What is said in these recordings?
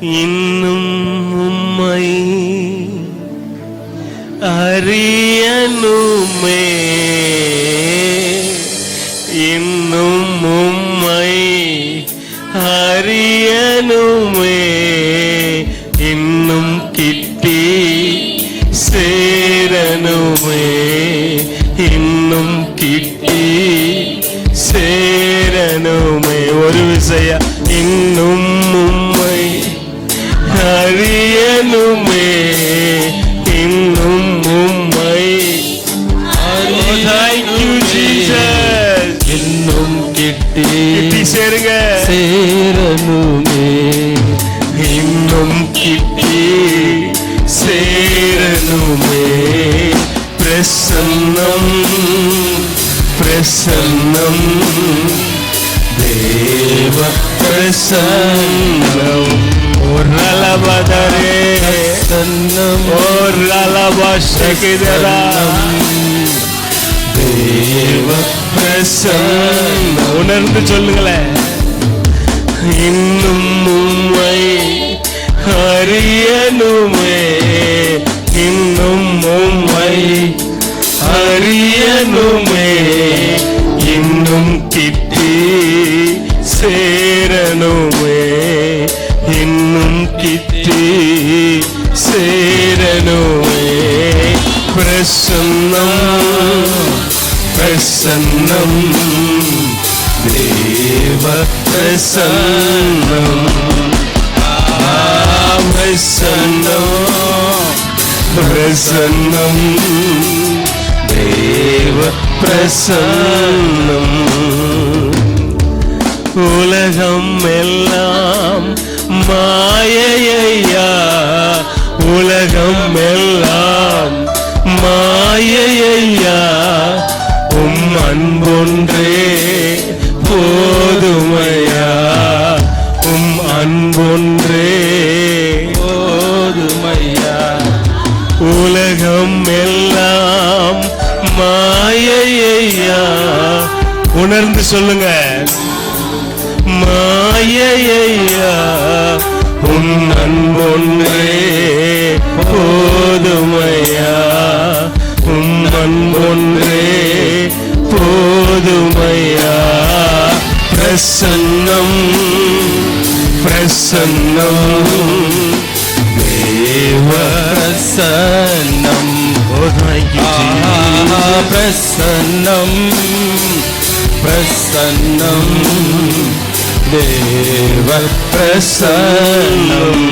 இன்னும் உம்மை அறியனுமே, இன்னும் உம்மை அறியனுமே, இன்னும் கிட்டி சேரனுமே, இன்னும் கிட்டி சேரனுமே. ஒரு விசையா இன்னும் உம்மை அறியனுமே, இன்னும் உம்மை. Thank you Jesus. இன்னும் கிட்டி சேருங்க சேரனுமே, இன்னும் கிட்டி சேரனுமே. பிரசன்னம் பிரசன்னம் தேவ பிரசன்னம். ஒரலபதரே பிரசன்னம் ஒரலபஷகிதரா தேவ பிரசன்னம். உணர்ந்து சொல்லுங்களேன். இன்னும் உம்மை அறியனுமே, இன்னும் உம்மை அறியனுமே, இன்னும் கிட்டி சேரனுமே, இன்னும் கிட்டி சேரனுமே. பிரசன்னம் பிரசன்னம் தேவ பிரசன்னம். பிரசன்னம் பிரசன்னம் தேவ பிரசன்னம். உலகம் எல்லாம் மாயையா, உலகம் எல்லாம் மாயையா, உம் அன்பொன்றே போதுமையா, உம் அன்பொன்றே போதுமையா. உலகம் எல்லாம் மாயையா. உணர்ந்து சொல்லுங்க. மாயையா, உம் அன்பொன்றே போதுமையா, உம் அன்பொன்றே போதுமையா. பிரசன்னம் பிரசன்னம் தேவ பிரசன்னம். பிரசன்னம் பிரசன்னம் தேவ பிரசன்னம்.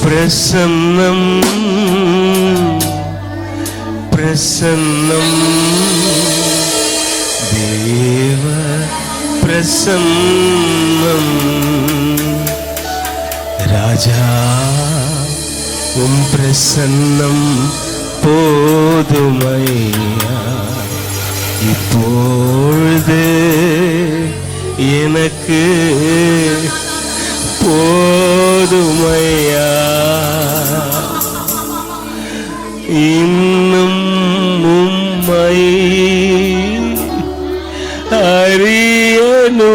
பிரசன்னம் பிரசன்னம் தேவ பிரசன்னம். ராஜா உம் பிரசன்னம் போதுமையா, இப்பொழுது எனக்கு போதுமையா. இன்னும் உம்மை அறியனுமே,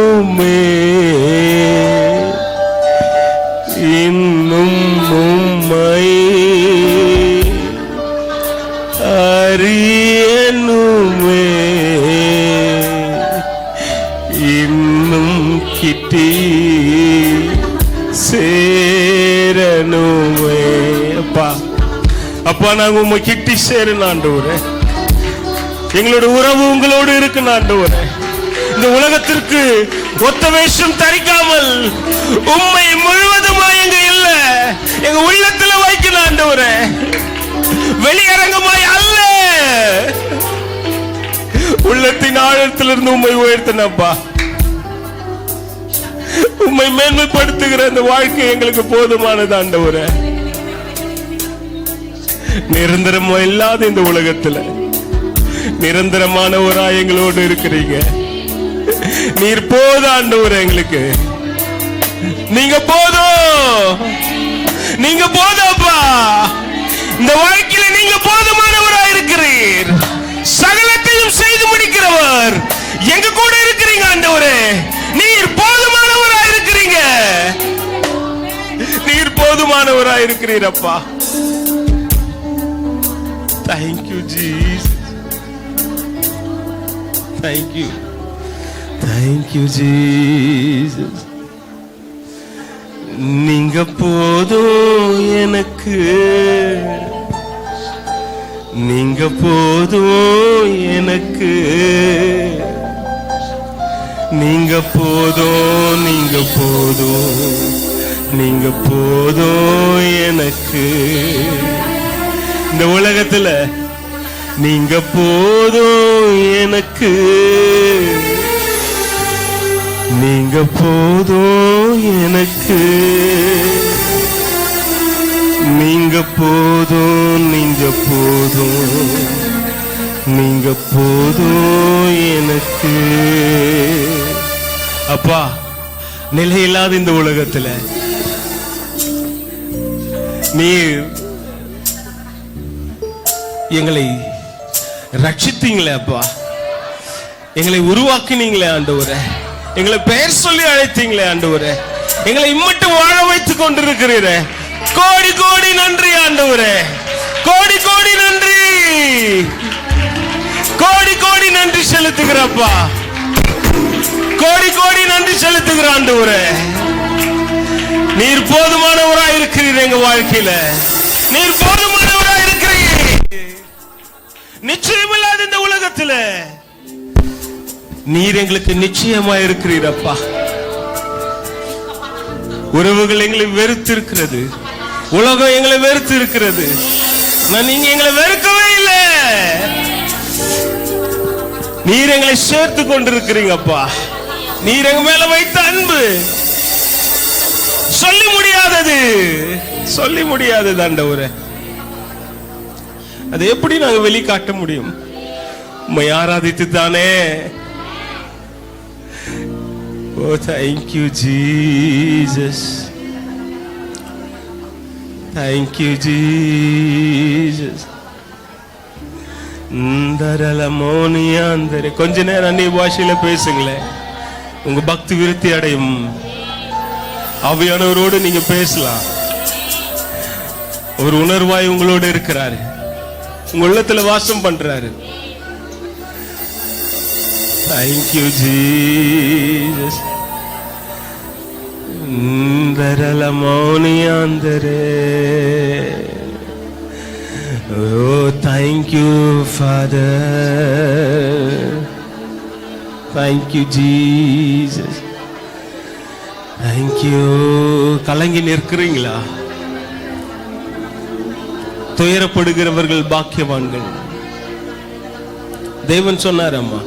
இன்னும் உம்மை அறியனுமே, இன்னும் கிட்டி சேரனுமே. அப்பா அப்பா நாங்க உம்மை கிட்டி சேரணும் ஆண்டவரே. எங்களோட உறவு உங்களோடு இருக்கு ஆண்டவரே. இந்த உலகத்திற்கு ஒத்த வேஷம் தரிக்காமல் உம்மை முழுவதுமா எங்க இல்ல எங்க உள்ளத்துல வைக்கணும் ஆண்டவரே. வெளியரங்கமாய் அல்ல, உள்ளத்தின் ஆழத்திலிருந்து உம்மை உயர்த்தினப்பா. உம்மை மேன்மைப்படுத்துகிற அந்த வாழ்க்கை எங்களுக்கு போதுமானது ஆண்டவரே. நிரந்தரமா இல்லாத இந்த உலகத்துல நிரந்தரமானவரா எங்களோடு இருக்கிறீங்க. நீர் போதும் ஆண்டவரே. எங்களுக்கு நீங்க போதும், நீங்க போதும்ப்பா. இந்த வாழ்க்கையில நீங்க போதுமானவரா இருக்கிறீர். சகலத்தையும் செய்து முடிக்கிறவர் எங்க கூட இருக்கிறீங்க ஆண்டவரே. நீர் போதுமானவரா இருக்கிறீங்க. போதுமானவராய் இருக்கிறீரப்பா. Thank you Jesus. Thank you, thank you Jesus. நீங்க போதும் எனக்கு, நீங்க போதும் எனக்கு, நீங்க போதும், நீங்க போதும், நீங்க போதும் எனக்கு. இந்த உலகத்துல நீங்க போதும் எனக்கு, நீங்க போதும் எனக்கு, நீங்க போதும், நீங்க போதும், நீங்க போதும் எனக்கு. அப்பா, நிலையில்லாத இந்த உலகத்துல நீர் எங்களை ரட்சித்தீங்களே அப்பா, எங்களை உருவாக்கினீங்களே ஆண்டவரே, எங்களை பெயர் சொல்லி அழைத்தீங்களே ஆண்டவரே, எங்களை இம்மட்டும் வாழ வைத்துக் கொண்டிருக்கிறீரே, கோடி கோடி நன்றி ஆண்டவரே, கோடி கோடி நன்றி, கோடி கோடி நன்றி செலுத்துகிறப்பா, கோடி கோடி நன்றி செலுத்துகிற ஆண்டவரே. நீர் போதுமானவராய் இருக்கிறீர் எங்க வாழ்க்கையில, நீர் போதுமானவராய் இருக்கிறீர். நிச்சயமில்லாத இந்த உலகத்துல நீர் எங்களுக்கு நிச்சயமா இருக்கிறீரப்பா. உறவுகள் எங்களை வெறுத்து இருக்கிறது, உலகம் எங்களை வெறுத்து இருக்கிறது, நீங்க எங்களை வெறுக்கவே இல்லை. நீர் எங்களை சேர்த்து கொண்டிருக்கிறீங்கப்பா. நீர் எங்க மேல வைத்த அன்பு சொல்லி முடியாதது, சொல்லி முடியாதது ஆண்டவரே. அதை எப்படி நாங்க வெளிக்காட்ட முடியும்? உம்மை ஆராதித்து தானே. ஓ தேங்க்யூ ஜீசஸ், தேங்க்யூ ஜீசஸ். கொஞ்ச நேரம் அந்நிய பாஷையில பேசுங்களேன், உங்க பக்தி விருத்தி அடையும். ஆவியானவரோடு நீங்க பேசலாம். ஒரு உணர்வாய் உங்களோடு இருக்கிறாரு, உங்க உள்ளத்துல வாசம் பண்றாரு. Thank you Jesus. Oh, thank you, Father. Thank you, Jesus. Thank you. கலங்கி நிற்கிறீங்களா? துயரப்படுகிறவர்கள் பாக்கியவான்கள். தேவன் சொன்னார், அம்மா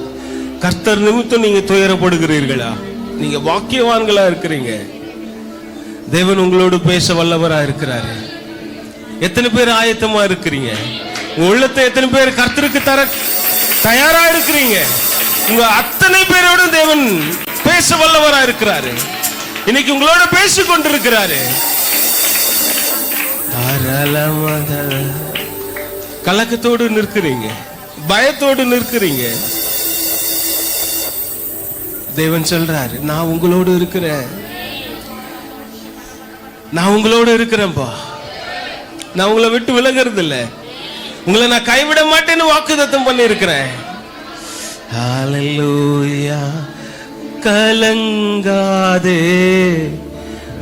கர்த்தர் நிமித்தம் நீங்க துயரப்படுகிறீர்களா? நீங்க பாக்கியவான்களா இருக்கிறீங்க. தேவன் உங்களோடு பேச வல்லவரா இருக்கிறாரு. எத்தனை பேர் ஆயத்தமா இருக்கிறீங்க? உங்க உள்ளத்தை எத்தனை பேர் கர்த்தருக்கு தர தயாரா இருக்கிறீங்க? உங்க அத்தனை பேரோடு தேவன் பேச வல்லவரா இருக்கிறாரு. இன்னைக்கு உங்களோட பேசிக் கொண்டிருக்கிறாரு. கலக்கத்தோடு நிற்கிறீங்க, பயத்தோடு நிற்கிறீங்க. தேவன் சொல்றாரு, நான் உங்களோடு இருக்கிறேன், நான் உங்களோடு இருக்கிறேன்பா. நான் உங்களை விட்டு விலகிறது இல்லை, உங்களை நான் கைவிட மாட்டேன்னு வாக்குத்தத்தம் பண்ணி இருக்கிறேன். ஹல்லேலூயா. கலங்காதே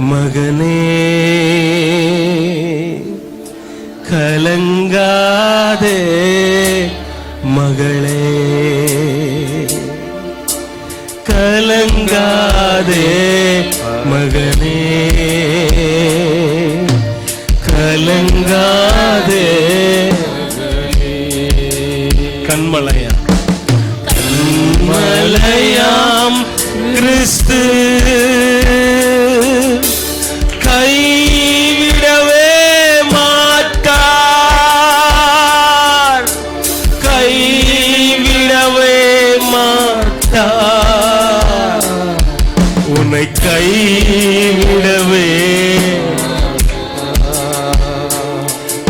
மகனே, கலங்காதே மகளே, கலங்காதே மகனே, கலங்காதே. கண்மலையா, கண்மலையாம் கிறிஸ்து கைவிடவே மாட்டார், கைவிடவே மாட்டார், உன்னை கைவிடவே,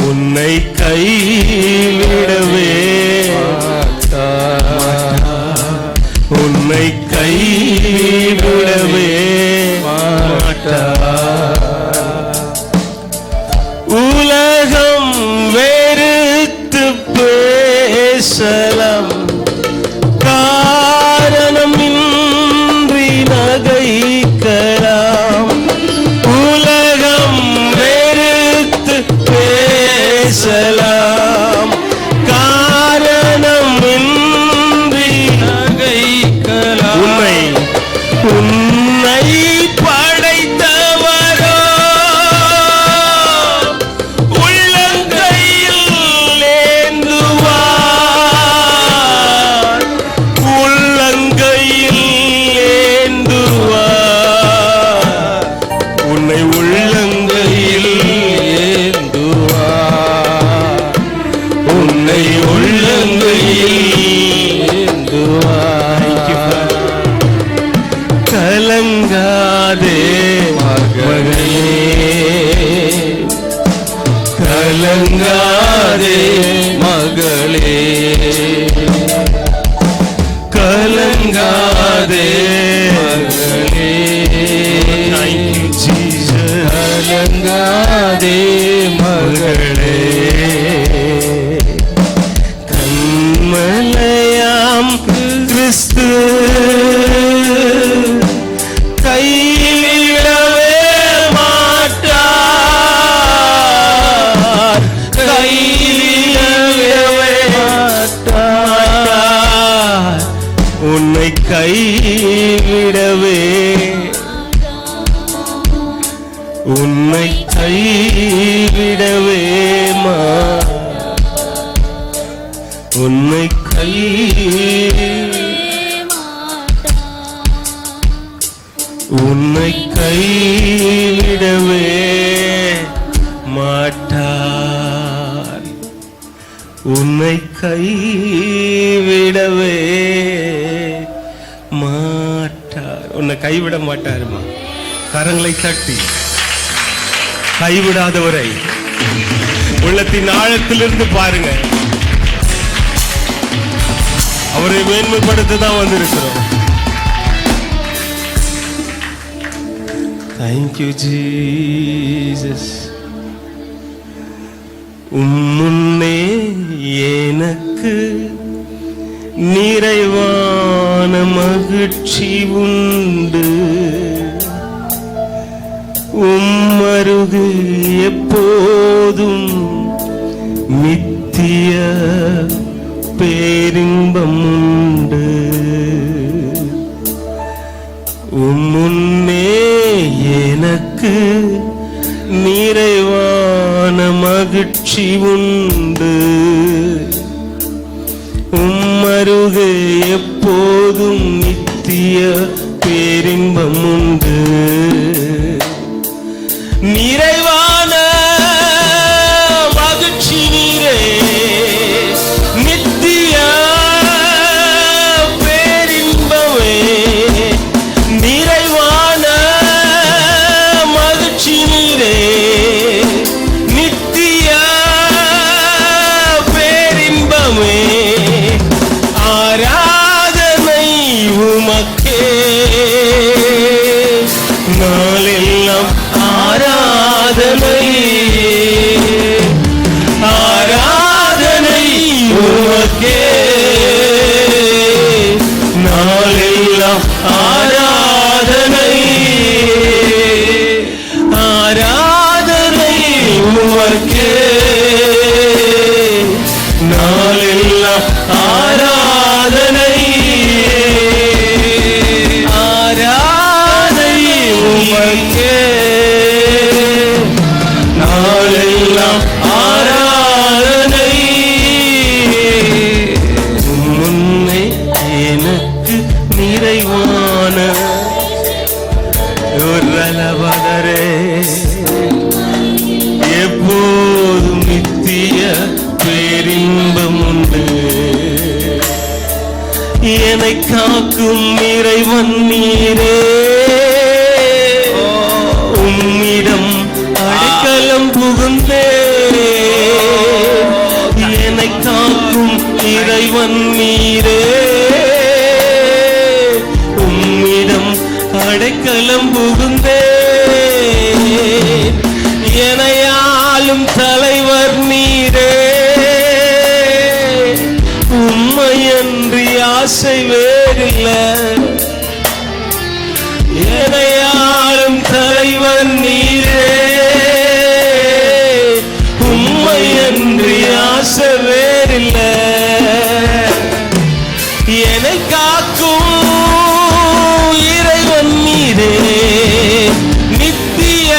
உன்னை கைவிடவே உன்னை கைவிடவே மாட்டார். பேசலாம், காரணமின்றி நகைக்கலாம், உலகம் வெறுத்து பேசலாம், காரணமின்றி நகைக்கலாம். உன்னை படைத்தவரோ உள்ளங்கையில் ஏந்துவார், உள்ளங்கையில் ஏந்துவார், உன்னை உள்ளங்கையில் ஏந்துவார், உன்னை உள்ளங்கையில் ஏந்துவார். கலங்காதே மகளே, கலங்காதே மகளே, கலங்காதே மகளே, கலங்காதே மகளே. கண்மலையாம் கிறிஸ்து கைவிடவே மாட்டார், கைவிடவே மாட்டார், உன்னை கைவிடவே, உன்னை கைவிடவே உன்னை உன்னை கைவிடவே மாட்டார், உன்னை கைவிடவே மாட்டார், உன்னை கைவிட மாட்டாருமா. கரங்களை தட்டி கைவிடாதவரை உள்ளத்தின் ஆழத்திலிருந்து பாருங்க. அவரை மேன்மைப்படுத்த தான் வந்திருக்கிறோம். Thank you, Jesus. முன்னே எனக்கு நிறைவான மகிழ்ச்சி உண்டு, உம்மருகு எப்போதும் நித்திய பேரின்பம் உண்டு. முன்னே எனக்கு நிறைவான மகிழ்ச்சி உண்டு, உம்மருகே எப்போதும் நித்திய பேரின்பம் உண்டு. நிறைவான மகிழ்ச்சி நீரே, நித்திய பேரின்பமே, நிறைவான மகிழ்ச்சி நீரே, நித்திய பேரின்பமே. ஆராதனை உமக்கே நாளெல்லாம், ஆராதனை ஆராதனை உமக்கே நாளெல்லாம், ஆராதனை ஆராதனை உமக்கே நாளெல்லாம், ஆராதனை ஆராதனை உமக்கே நாளெல்லாம், ஆராதனை. முன்னே எனக்கு நிறைவான ரலவதரே எப்போதும் நித்திய பேரின்பம் உண்டு. என்னை காக்கும் இறைவன் நீரே, உம்மிடம் அடைக்கலம் புகுந்தே. என்னை காக்கும் இறைவன் நீரே, உம்மிடம் அடைக்கலம் புகுந்தே. எனையாளும் தலைவர் நீரே, உம்மையன்றி ஆசை வேறில்லை, எனையாளும் தலைவன் நீரே. உம்மையன்றி ஆசை வேறில்லை, என்னை காக்கும் இறைவன் நீரே. நித்திய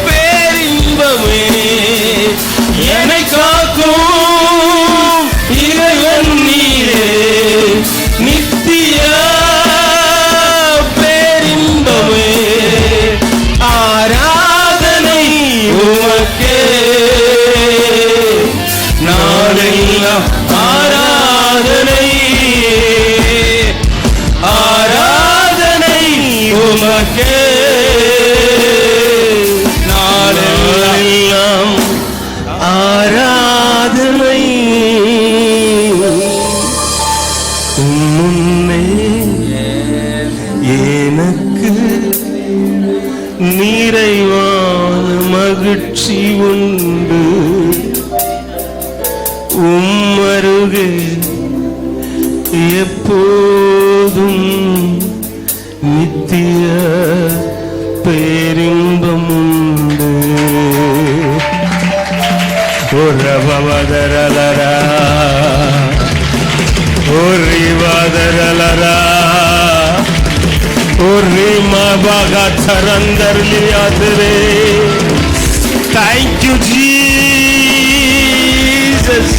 பேரின்பமே என்னை காக்கும் இறைவன் நீரே. நித்திய பேரின்பமே ஆராதனை உமக்கே. நாளெல்லாம் ஆராதனை, ஆராதனை உமக்கே. நாளெல்லாம் ஆராதனை. முன்னே எனக்கு நிறைவான மகிழ்ச்சி உண்டு, உம்மருகே எப்போதும் நித்திய பேரின்பம் உண்டு. ஒரவதரலரா ஒரிவதரலரா ஒரிமபகதரந்தர்லியாதரே. Thank you, Jesus.